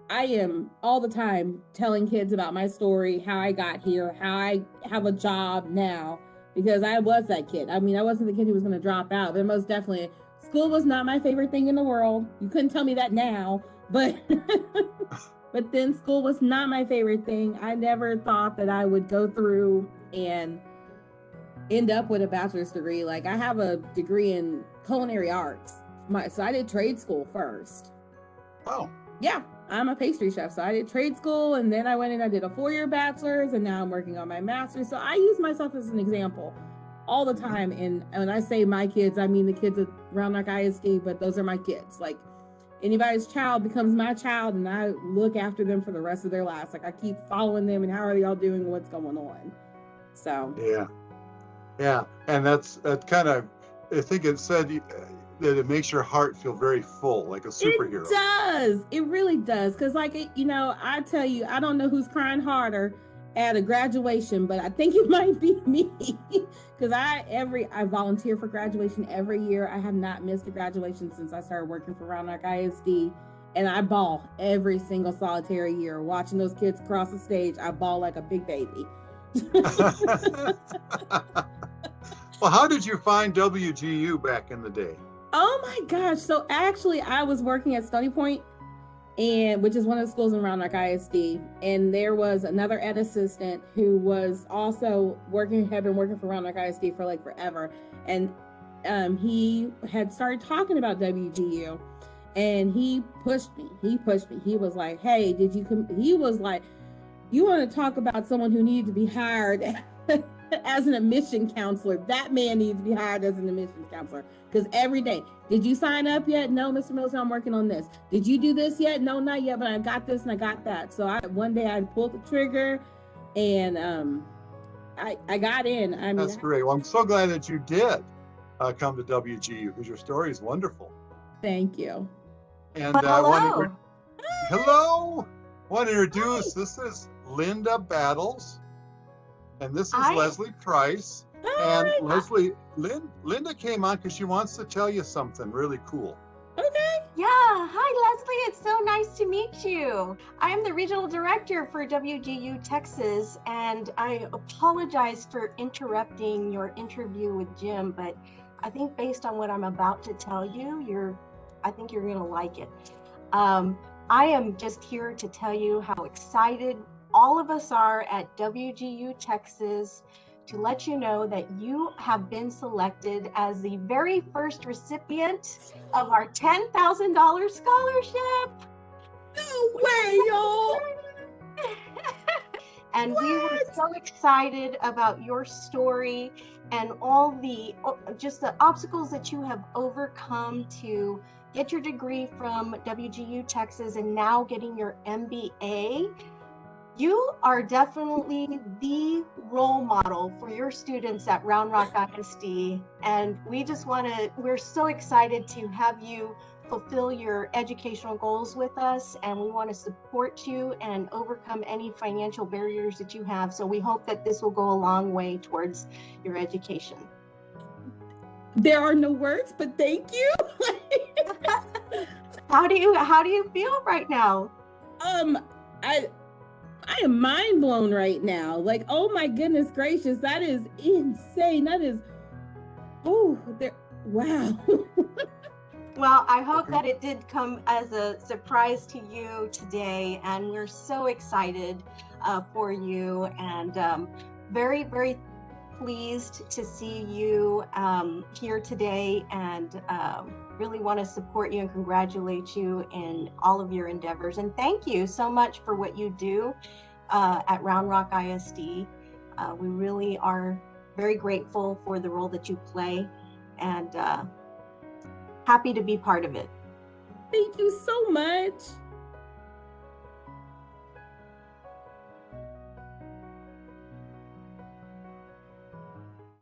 I am all the time telling kids about my story, how I got here, how I have a job now, because I was that kid. I mean, I wasn't the kid who was going to drop out, but most definitely, school was not my favorite thing in the world. You couldn't tell me that now, but but then school was not my favorite thing. I never thought that I would go through and end up with a bachelor's degree. Like I have a degree in culinary arts. So I did trade school first. Oh. Yeah, I'm a pastry chef. So I did trade school and then I went and I did a 4-year bachelor's and now I'm working on my master's. So I use myself as an example all the time. And when I say my kids, I mean the kids at Round Rock ISD, but those are my kids. Like anybody's child becomes my child and I look after them for the rest of their lives. Like I keep following them and how are y'all doing? What's going on? So yeah, and that kind of, I think it said that it makes your heart feel very full, like a superhero. It does. It really does. Because, like, I tell you, I don't know who's crying harder at a graduation, but I think it might be me. Because I volunteer for graduation every year. I have not missed a graduation since I started working for Round Rock ISD. And I bawl every single solitary year. Watching those kids cross the stage, I bawl like a big baby. Well, how did you find WGU back in the day? Oh my gosh. So actually I was working at Stony Point, which is one of the schools in Round Rock ISD. And there was another ed assistant who was also had been working for Round Rock ISD for like forever. And he had started talking about WGU and he pushed me. He was like, hey, he was like, you want to talk about someone who needed to be hired as an admission counselor? That man needs to be hired as an admissions counselor. Because every day, did you sign up yet? No, Mr. Mills, I'm working on this. Did you do this yet? No, not yet, but I got this and I got that. So one day I pulled the trigger and I got in. I mean, that's great. Well, I'm so glad that you did come to WGU because your story is wonderful. Thank you. And hello. I want to introduce, this is Linda Battles, and this is Leslie Price. And Leslie, Linda came on because she wants to tell you something really cool. Okay. Yeah. Hi, Leslie. It's so nice to meet you. I am the regional director for WGU Texas, and I apologize for interrupting your interview with Jim, but I think based on what I'm about to tell you, I think you're going to like it. I am just here to tell you how excited all of us are at WGU Texas to let you know that you have been selected as the very first recipient of our $10,000 scholarship. No way, y'all. And we were so excited about your story and all the obstacles that you have overcome to get your degree from WGU Texas and now getting your MBA. You are definitely the role model for your students at Round Rock ISD. And we're so excited to have you fulfill your educational goals with us. And we want to support you and overcome any financial barriers that you have. So we hope that this will go a long way towards your education. There are no words, but thank you. How do you feel right now? I am mind blown right now. Like, oh my goodness gracious, that is insane. That is, wow. Well, I hope that it did come as a surprise to you today, and we're so excited for you, and very, very pleased to see you here today, and really want to support you and congratulate you in all of your endeavors. And thank you so much for what you do at Round Rock ISD. We really are very grateful for the role that you play, and happy to be part of it. Thank you so much.